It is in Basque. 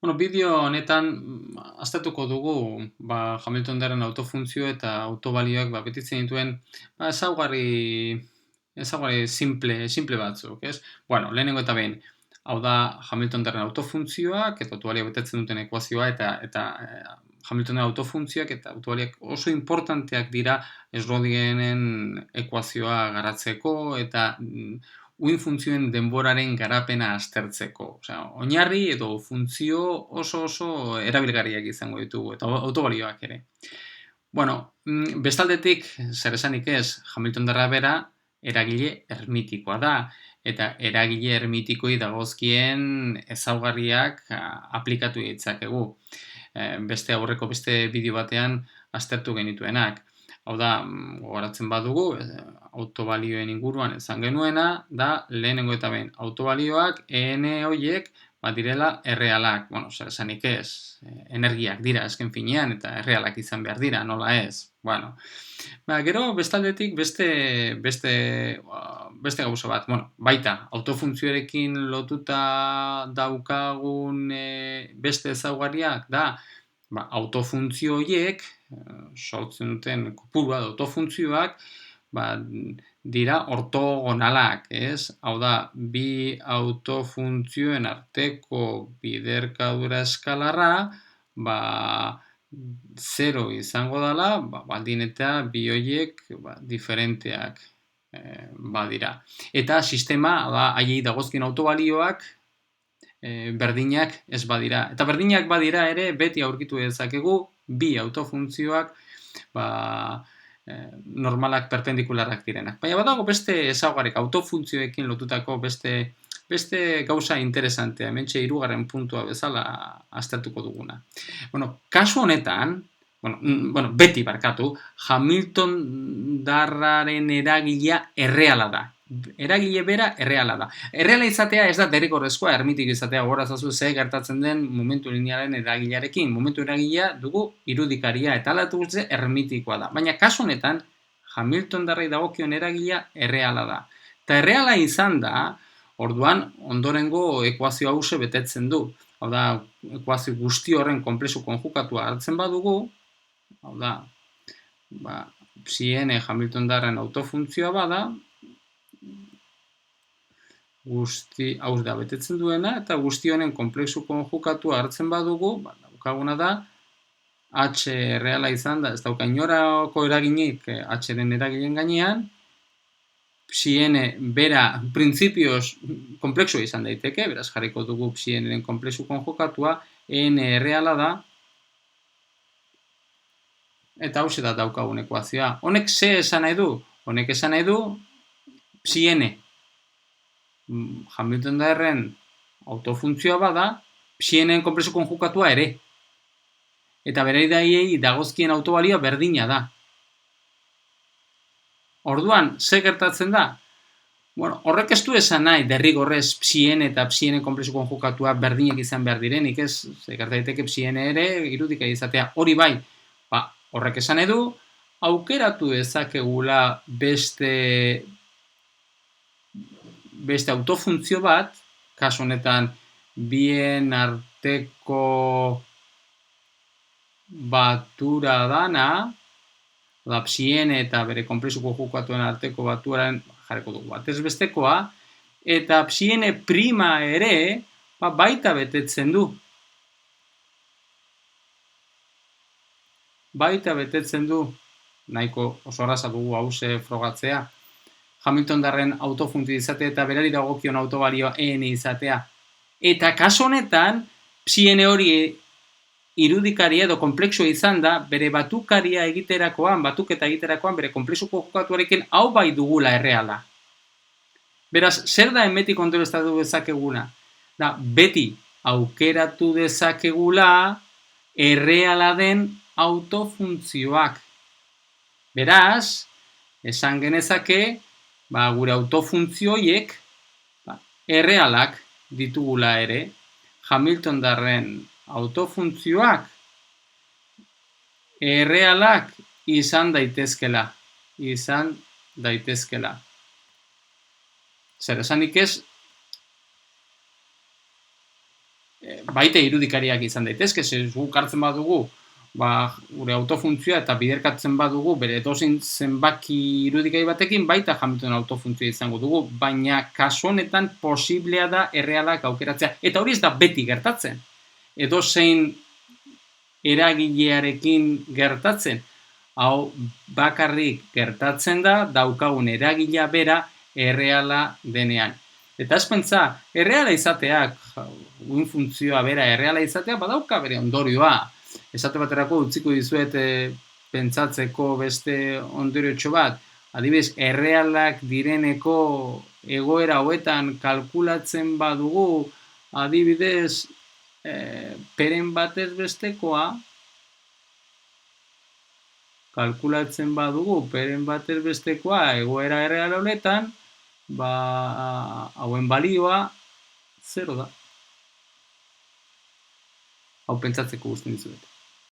Bideo honetan aztertuko dugu Hamiltonaren autofuntzio eta autobalioak betitzen dituen ezaugarri simple batzuk, ez? Lehenengo eta behin, hau da Hamiltonaren autofuntzioak eta autobalioak betetzen duten ekuazioa eta Hamiltonaren autofuntzioak eta autobalioak oso importanteak dira Schrödingeren ekuazioa garatzeko eta uin funtzioen denboraren garapena aztertzeko. Oinarri edo funtzio oso erabilgarriak izango ditugu, eta autobalioak ere. Bestaldetik, zer esanik ez, Hamiltondarra bera eragile ermitikoa da, eta eragile ermitikoi dagozkien ezaugarriak aplikatu ditzakegu. Beste bideo batean aztertu genituenak. Hau da, gogoratzen badugu, autobalioen inguruan esan genuena, da lehenengo eta behin autobalioak EN horiek direla errealak. Zer esanik ez, energiak dira esken finean eta errealak izan behar dira, nola ez. Gero, bestaldetik, beste gauza bat. Baita, autofuntzioarekin lotuta daukagun beste ezaugarriak da, autofuntzio horiek, sortzen duten kopurua da autofuntzioak, dira ortogonalak, ez? Hau da, bi autofuntzioen arteko biderkadura eskalarra, 0 izango dela, baldin eta bi horiek diferenteak badira. Eta sistema, haiei dagozkien autobalioak, berdinak ez badira. Eta berdinak badira ere, beti aurkitu dezakegu, bi autofuntzioak normalak perpendikularrak direnak. Baina badago beste ezaugarrik autofuntzioekin lotutako beste gauza interesantea, hementxe 3. puntua bezala aztertuko duguna. Kasu honetan, beti barkatu, Hamiltondarraren eragilea erreala da. Eragile bera erreala da. Erreala izatea ez da derrigorrezkoa ermitik izatea, gogorazazu ze gertatzen den momentu linearen eragilearekin. Momentu eragilea dugu irudikaria eta alatu guzti ermitikoa da. Baina kasu honetan, Hamiltondarrei dagokion eragilea erreala da. Eta erreala izan da, orduan ondorengo ekuazio hause betetzen du. Hau da, ekuazio guzti horren konplexu konjukatua hartzen badugu, hau da, psi n Hamiltondarren autofuntzioa bada, hau da betetzen duena, eta guzti honen konplexu konjukatua hartzen badugu, daukaguna da, H erreala izan da, ez dauka inorako eraginik H-ren eragilen gainean, psi n bera printzipioz konplexua izan daiteke, beraz jarriko dugu psi n-ren konplexu konjukatua, n erreala da, eta hau da daukagun ekuazioa. Honek ze esan nahi du? Honek esan nahi du psi n Hamiltondarren autofuntzioa bada, psi n-en konplexu konjukatua ere. Eta bereiei dagozkien autobalioa berdina da. Orduan, ze gertatzen da? Horrek ez du esan nahi, derrigorrez psi n eta psi n konplexu konjukatua berdinak izan behar direnik, ez? Ze gertaiteke psi n ere irudika izatea. Hori bai, horrek esan nahi du, aukeratu dezakegula beste autofuntzio bat, kasu honetan bien arteko batura dana, psi n eta bere konplexu konjukatuen arteko baturaren jarriko dugu batez bestekoa, eta psi n prima ere baita betetzen du. Nahiko oso arraza dugu hause frogatzea. Hamiltondarren autofuntzio izatea eta berari dagokion autobalioa EN izatea. Eta kasu honetan, psi n hori irudikaria edo konplexua izan da, bere batuketa egiterakoan, bere konplexu konjukatuarekin hau bai dugula erreala. Beraz, zer da enmetik ondoreztatu dezakeguna? Beti aukeratu dezakegula erreala den autofuntzioak. Beraz, esan genezake, gure autofuntzioiek errealak ditugula ere, Hamiltondarren autofuntzioak errealak izan daitezkela. Zer esanik ez, baita irudikariak izan daitezke, guk hartzen badugu, gure autofuntzioa eta biderkatzen badugu, bere edozein zenbaki irudikari batekin, baita Hamilton autofuntzioa izango dugu, baina kasu honetan posiblea da errealak aukeratzea. Eta hori ez da beti gertatzen. Edozein eragilearekin gertatzen, hau bakarrik gertatzen da, daukagun eragilea bera erreala denean. Eta ez pentsa, erreala izateak, uin funtzioa bera erreala izatea, badauka bere ondorioa. Esate baterako utziko dizuet pentsatzeko beste ondoriotxo bat, adibidez, errealak direneko egoera hoetan kalkulatzen badugu, adibidez, peren batez bestekoa, kalkulatzen badugu, peren batez bestekoa egoera erreal honetan, hauen balioa 0 da. Hau pentsatzeko guztien dizuet.